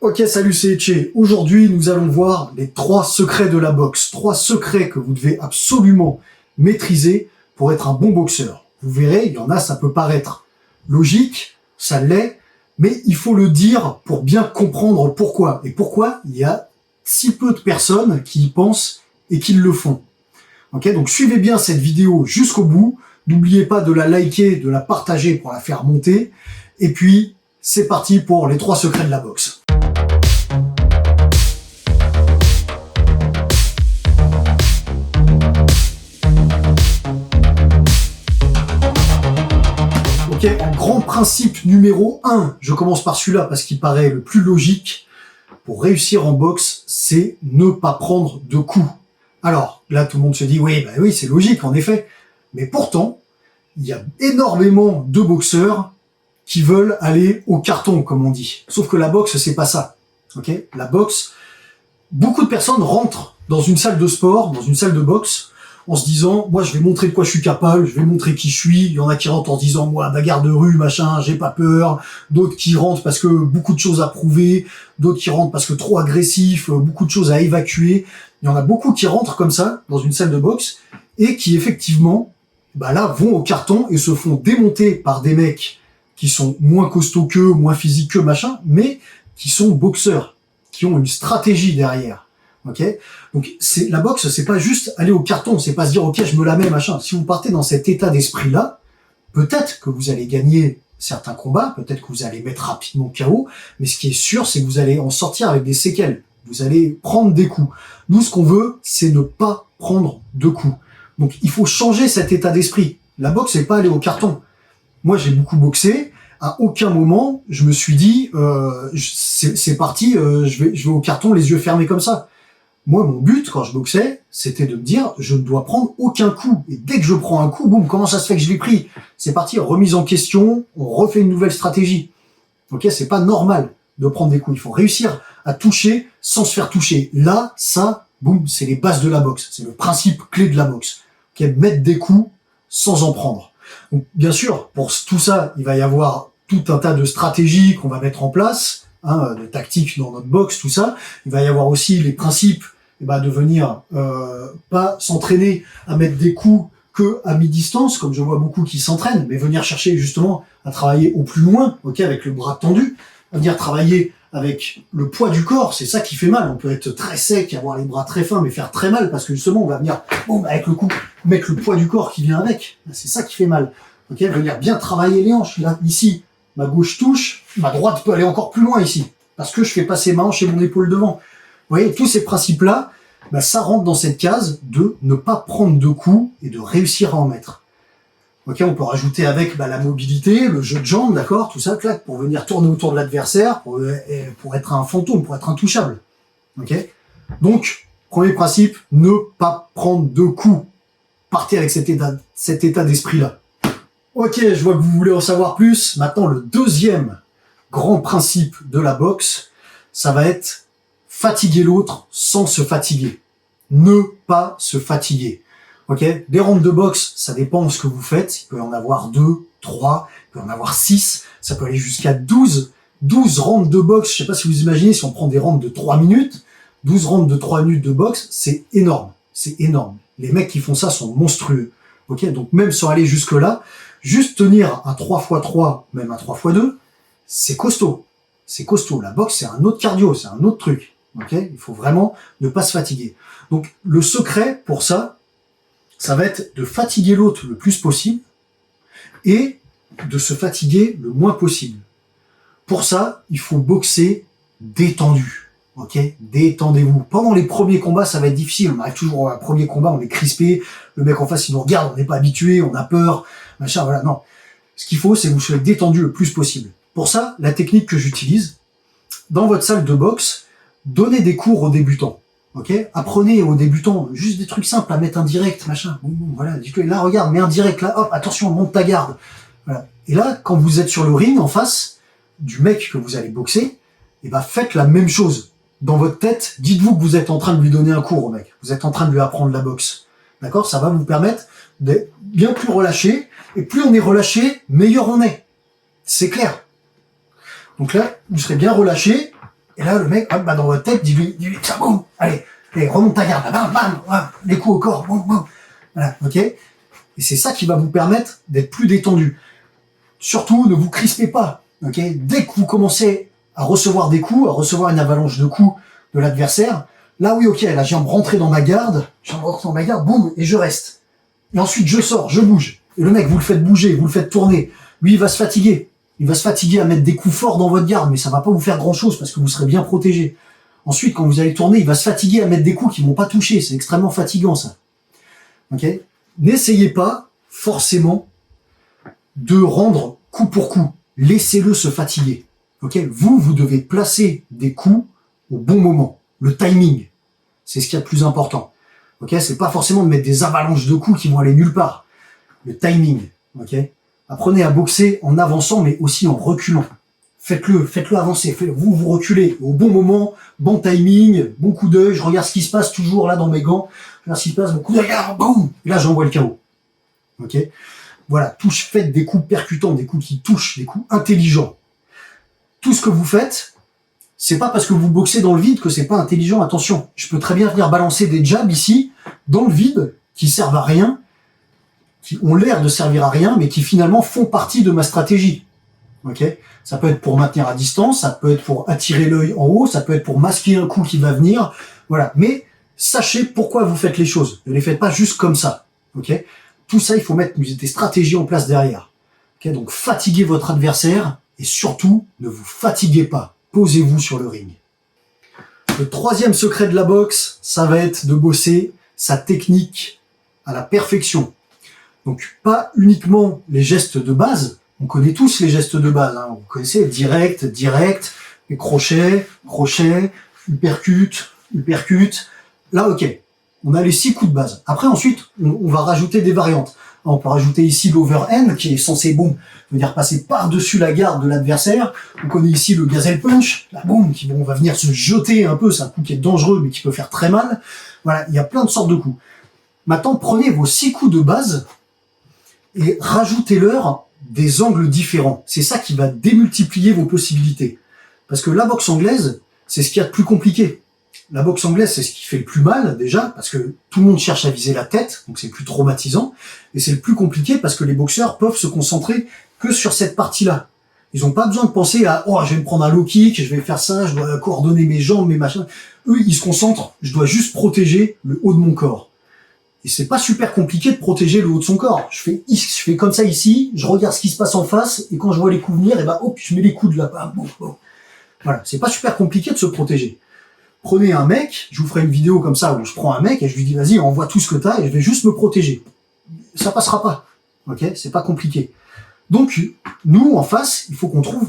Ok, salut, c'est Etche. Aujourd'hui, nous allons voir les 3 secrets de la boxe. 3 secrets que vous devez absolument maîtriser pour être un bon boxeur. Vous verrez, il y en a, ça peut paraître logique, ça l'est, mais il faut le dire pour bien comprendre pourquoi. Et pourquoi il y a si peu de personnes qui y pensent et qui le font. Ok, donc suivez bien cette vidéo jusqu'au bout. N'oubliez pas de la liker, de la partager pour la faire monter. Et puis, c'est parti pour les 3 secrets de la boxe. Ok, grand principe numéro 1, je commence par celui-là parce qu'il paraît le plus logique. Pour réussir en boxe, c'est ne pas prendre de coups. Alors, là, tout le monde se dit, oui, c'est logique, en effet. Mais pourtant, il y a énormément de boxeurs qui veulent aller au carton, comme on dit. Sauf que la boxe, c'est pas ça. Ok, la boxe, beaucoup de personnes rentrent dans une salle de sport, dans une salle de boxe, en se disant, moi, je vais montrer de quoi je suis capable, je vais montrer qui je suis. Il y en a qui rentrent en se disant, moi, bagarre de rue, machin, j'ai pas peur. D'autres qui rentrent parce que beaucoup de choses à prouver. D'autres qui rentrent parce que trop agressif, beaucoup de choses à évacuer. Il y en a beaucoup qui rentrent comme ça, dans une salle de boxe, et qui, effectivement, là, vont au carton et se font démonter par des mecs qui sont moins costauds qu'eux, moins physiques qu'eux, machin, mais qui sont boxeurs, qui ont une stratégie derrière. Ok, donc la boxe, c'est pas juste aller au carton, c'est pas se dire ok, je me la mets, machin. Si vous partez dans cet état d'esprit-là, peut-être que vous allez gagner certains combats, peut-être que vous allez mettre rapidement KO, mais ce qui est sûr, c'est que vous allez en sortir avec des séquelles. Vous allez prendre des coups. Nous, ce qu'on veut, c'est ne pas prendre de coups. Donc, il faut changer cet état d'esprit. La boxe, c'est pas aller au carton. Moi, j'ai beaucoup boxé. À aucun moment, je me suis dit, c'est parti, je vais au carton, les yeux fermés comme ça. Moi, mon but, quand je boxais, c'était de me dire, je ne dois prendre aucun coup. Et dès que je prends un coup, boum, comment ça se fait que je l'ai pris? C'est parti, remise en question, on refait une nouvelle stratégie. Ok, c'est pas normal de prendre des coups. Il faut réussir à toucher sans se faire toucher. Là, ça, boum, c'est les bases de la boxe. C'est le principe clé de la boxe. Ok, mettre des coups sans en prendre. Donc, bien sûr, pour tout ça, il va y avoir tout un tas de stratégies qu'on va mettre en place, de tactiques dans notre boxe, tout ça. Il va y avoir aussi les principes de venir pas s'entraîner à mettre des coups que à mi-distance, comme je vois beaucoup qui s'entraînent, mais venir chercher justement à travailler au plus loin, ok, avec le bras tendu, à venir travailler avec le poids du corps, c'est ça qui fait mal. On peut être très sec, avoir les bras très fins, mais faire très mal, parce que justement, on va venir, avec le coup, mettre le poids du corps qui vient avec. C'est ça qui fait mal. Ok, venir bien travailler les hanches. Là, ici, ma gauche touche, ma droite peut aller encore plus loin ici, parce que je fais passer ma hanche et mon épaule devant. Vous voyez, tous ces principes-là, ça rentre dans cette case de ne pas prendre de coups et de réussir à en mettre. Ok, on peut rajouter avec la mobilité, le jeu de jambes, d'accord, tout ça, clac, pour venir tourner autour de l'adversaire, pour être un fantôme, pour être intouchable. Ok, donc, premier principe, ne pas prendre de coups. Partez avec cet état d'esprit-là. Ok, je vois que vous voulez en savoir plus. Maintenant, le deuxième grand principe de la boxe, ça va être fatiguer l'autre sans se fatiguer. Ne pas se fatiguer. Ok, des rounds de boxe, ça dépend de ce que vous faites. Il peut y en avoir 2, 3, il peut y en avoir 6, ça peut aller jusqu'à 12. 12 rounds de boxe, je sais pas si vous imaginez, si on prend des rounds de 3 minutes, 12 rounds de 3 minutes de boxe, c'est énorme. C'est énorme. Les mecs qui font ça sont monstrueux. Ok, donc même sans aller jusque-là, juste tenir un 3x3, même un 3x2, c'est costaud. C'est costaud. La boxe, c'est un autre cardio, c'est un autre truc. Ok, il faut vraiment ne pas se fatiguer. Donc, le secret pour ça, ça va être de fatiguer l'autre le plus possible et de se fatiguer le moins possible. Pour ça, il faut boxer détendu. Ok, détendez-vous. Pendant les premiers combats, ça va être difficile. On arrive toujours au premier combat, on est crispé. Le mec en face, il nous regarde, on n'est pas habitué, on a peur, machin, voilà. Non. Ce qu'il faut, c'est que vous soyez détendu le plus possible. Pour ça, la technique que j'utilise, dans votre salle de boxe, donnez des cours aux débutants. Ok, apprenez aux débutants juste des trucs simples à mettre un direct, machin. Voilà, dites-lui, là, regarde, mets un direct, là, hop, attention, monte ta garde. Voilà. Et là, quand vous êtes sur le ring, en face du mec que vous allez boxer, faites la même chose. Dans votre tête, dites-vous que vous êtes en train de lui donner un cours au mec. Vous êtes en train de lui apprendre la boxe. D'accord? Ça va vous permettre d'être bien plus relâché. Et plus on est relâché, meilleur on est. C'est clair. Donc là, vous serez bien relâché. Et là, le mec, hop, bah, dans votre tête, dis-lui, ça, boum, allez, remonte ta garde, bam, bam, bam, les coups au corps, boum, boum. Voilà, ok? Et c'est ça qui va vous permettre d'être plus détendu. Surtout, ne vous crispez pas, ok? Dès que vous commencez à recevoir des coups, à recevoir une avalanche de coups de l'adversaire, là, oui, ok, là, je viens me rentrer dans ma garde, boum, et je reste. Et ensuite, je sors, je bouge. Et le mec, vous le faites bouger, vous le faites tourner. Lui, il va se fatiguer. Il va se fatiguer à mettre des coups forts dans votre garde, mais ça va pas vous faire grand chose parce que vous serez bien protégé. Ensuite, quand vous allez tourner, il va se fatiguer à mettre des coups qui vont pas toucher. C'est extrêmement fatigant, ça. Ok? N'essayez pas, forcément, de rendre coup pour coup. Laissez-le se fatiguer. Ok? Vous devez placer des coups au bon moment. Le timing. C'est ce qu'il y a de plus important. Ok? C'est pas forcément de mettre des avalanches de coups qui vont aller nulle part. Le timing. Ok? Apprenez à boxer en avançant, mais aussi en reculant. Faites-le avancer. Vous reculez au bon moment, bon timing, bon coup d'œil. Je regarde ce qui se passe toujours là dans mes gants. Je regarde ce qui se passe, mon coup d'œil, boum. Et là, j'envoie le KO. Ok? Voilà. Faites des coups percutants, des coups qui touchent, des coups intelligents. Tout ce que vous faites, c'est pas parce que vous boxez dans le vide que c'est pas intelligent. Attention. Je peux très bien venir balancer des jabs ici, dans le vide, qui servent à rien, qui ont l'air de servir à rien, mais qui finalement font partie de ma stratégie. Ok? Ça peut être pour maintenir à distance, ça peut être pour attirer l'œil en haut, ça peut être pour masquer un coup qui va venir. Voilà. Mais sachez pourquoi vous faites les choses. Ne les faites pas juste comme ça. Ok? Tout ça, il faut mettre des stratégies en place derrière. Ok? Donc, fatiguez votre adversaire et surtout, ne vous fatiguez pas. Posez-vous sur le ring. Le troisième secret de la boxe, ça va être de bosser sa technique à la perfection. Donc, pas uniquement les gestes de base. On connaît tous les gestes de base. Hein. Vous connaissez direct, les crochets, uppercut. Là, ok. On a les 6 coups de base. Après, ensuite, on va rajouter des variantes. On peut rajouter ici l'overhand, qui est censé, boum, venir passer par-dessus la garde de l'adversaire. On connaît ici le gazelle punch, la boum, qui va venir se jeter un peu. C'est un coup qui est dangereux, mais qui peut faire très mal. Voilà, il y a plein de sortes de coups. Maintenant, prenez vos 6 coups de base et rajoutez-leur des angles différents. C'est ça qui va démultiplier vos possibilités. Parce que la boxe anglaise, c'est ce qu'il y a de plus compliqué. La boxe anglaise, c'est ce qui fait le plus mal, déjà, parce que tout le monde cherche à viser la tête, donc c'est plus traumatisant. Et c'est le plus compliqué parce que les boxeurs peuvent se concentrer que sur cette partie-là. Ils n'ont pas besoin de penser à « Oh, je vais me prendre un low kick, je vais faire ça, je dois coordonner mes jambes, mes machins. » Eux, ils se concentrent « Je dois juste protéger le haut de mon corps. » Et c'est pas super compliqué de protéger le haut de son corps. Je fais comme ça ici, je regarde ce qui se passe en face, et quand je vois les coups venir, et ben hop, je mets les coudes là. Bon. Voilà, c'est pas super compliqué de se protéger. Prenez un mec, je vous ferai une vidéo comme ça où je prends un mec et je lui dis vas-y, envoie tout ce que t'as et je vais juste me protéger. Ça passera pas. Ok? C'est pas compliqué. Donc, nous, en face, il faut qu'on trouve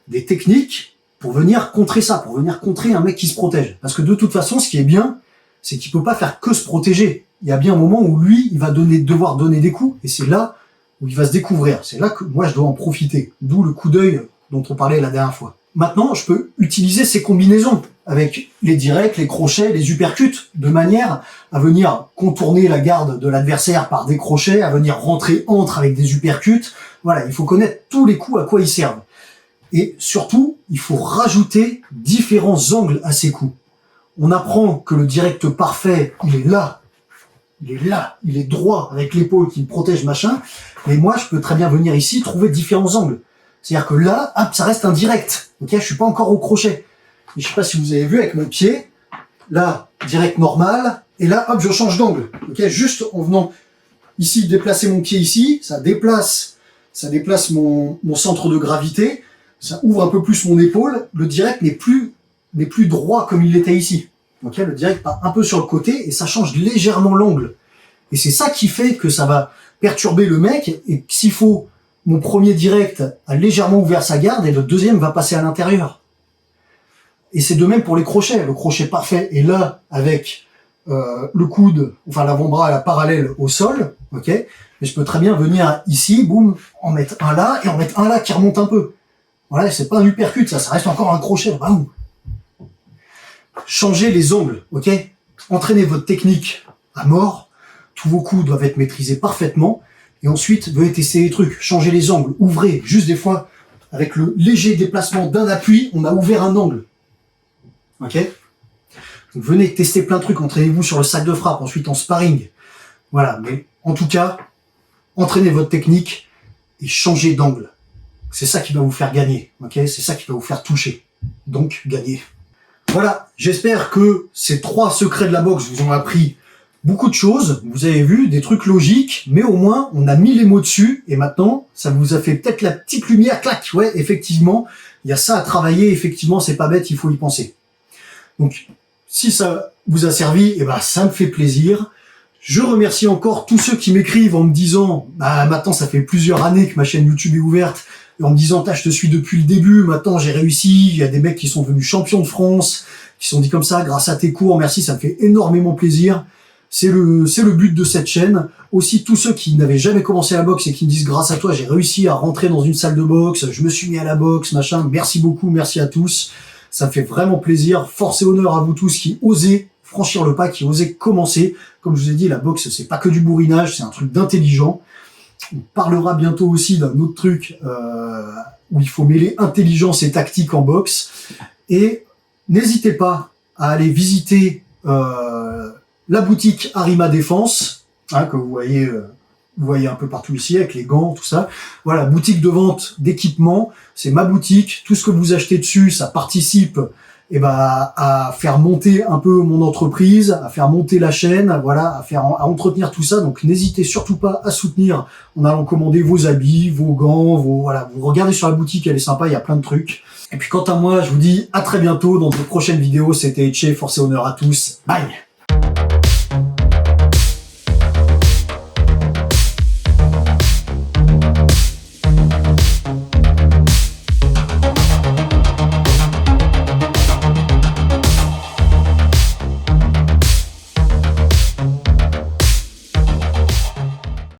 des techniques pour venir contrer ça, pour venir contrer un mec qui se protège. Parce que de toute façon, ce qui est bien, c'est qu'il peut pas faire que se protéger. Il y a bien un moment où lui, il va devoir donner des coups, et c'est là où il va se découvrir. C'est là que moi, je dois en profiter. D'où le coup d'œil dont on parlait la dernière fois. Maintenant, je peux utiliser ces combinaisons avec les directs, les crochets, les uppercuts, de manière à venir contourner la garde de l'adversaire par des crochets, à venir rentrer entre avec des uppercuts. Voilà, il faut connaître tous les coups à quoi ils servent. Et surtout, il faut rajouter différents angles à ces coups. On apprend que le direct parfait, il est là, il est droit avec l'épaule qui me protège, machin. Mais moi, je peux très bien venir ici trouver différents angles. C'est-à-dire que là, hop, ça reste un direct. Ok, je suis pas encore au crochet. Et je sais pas si vous avez vu avec mon pied. Là, direct normal. Et là, hop, je change d'angle. Ok, juste en venant ici, déplacer mon pied ici, ça déplace mon centre de gravité. Ça ouvre un peu plus mon épaule. Le direct n'est plus droit comme il l'était ici. Ok, le direct part un peu sur le côté et ça change légèrement l'angle. Et c'est ça qui fait que ça va perturber le mec. Et s'il faut, mon premier direct a légèrement ouvert sa garde et le deuxième va passer à l'intérieur. Et c'est de même pour les crochets. Le crochet parfait est là avec le coude, enfin l'avant-bras à la parallèle au sol, ok. Mais je peux très bien venir ici, boum, en mettre un là et en mettre un là qui remonte un peu. Voilà, c'est pas un uppercut, ça reste encore un crochet. Boum. Changez les angles, ok. Entraînez votre technique à mort. Tous vos coups doivent être maîtrisés parfaitement. Et ensuite, venez tester les trucs. Changez les angles, ouvrez. Juste des fois, avec le léger déplacement d'un appui, on a ouvert un angle. ok? Donc, venez tester plein de trucs, entraînez-vous sur le sac de frappe, ensuite en sparring. Voilà, mais en tout cas, entraînez votre technique et changez d'angle. C'est ça qui va vous faire gagner, ok? C'est ça qui va vous faire toucher. Donc, gagner. Voilà, j'espère que ces 3 secrets de la boxe vous ont appris beaucoup de choses. Vous avez vu, des trucs logiques, mais au moins, on a mis les mots dessus, et maintenant, ça vous a fait peut-être la petite lumière, clac, ouais, effectivement, il y a ça à travailler, effectivement, c'est pas bête, il faut y penser. Donc, si ça vous a servi, eh ben, ça me fait plaisir. Je remercie encore tous ceux qui m'écrivent en me disant, bah, maintenant, ça fait plusieurs années que ma chaîne YouTube est ouverte, et en me disant, je te suis depuis le début, maintenant j'ai réussi, il y a des mecs qui sont devenus champions de France, qui sont dit comme ça, grâce à tes cours, merci, ça me fait énormément plaisir. C'est le but de cette chaîne. Aussi, tous ceux qui n'avaient jamais commencé la boxe et qui me disent, grâce à toi, j'ai réussi à rentrer dans une salle de boxe, je me suis mis à la boxe, machin, merci beaucoup, merci à tous. Ça me fait vraiment plaisir. Force et honneur à vous tous qui osez franchir le pas, qui osez commencer. Comme je vous ai dit, la boxe, c'est pas que du bourrinage, c'est un truc d'intelligent. On parlera bientôt aussi d'un autre truc où il faut mêler intelligence et tactique en boxe. Et n'hésitez pas à aller visiter la boutique Arima Défense, que vous voyez un peu partout ici avec les gants, tout ça. Voilà, boutique de vente d'équipements, c'est ma boutique. Tout ce que vous achetez dessus, ça participe à faire monter un peu mon entreprise, à faire monter la chaîne, voilà, à entretenir tout ça. Donc n'hésitez surtout pas à soutenir en allant commander vos habits, vos gants, voilà, vous regardez sur la boutique, elle est sympa, il y a plein de trucs. Et puis quant à moi, je vous dis à très bientôt dans de prochaines vidéos. C'était Etche, force et honneur à tous. Bye.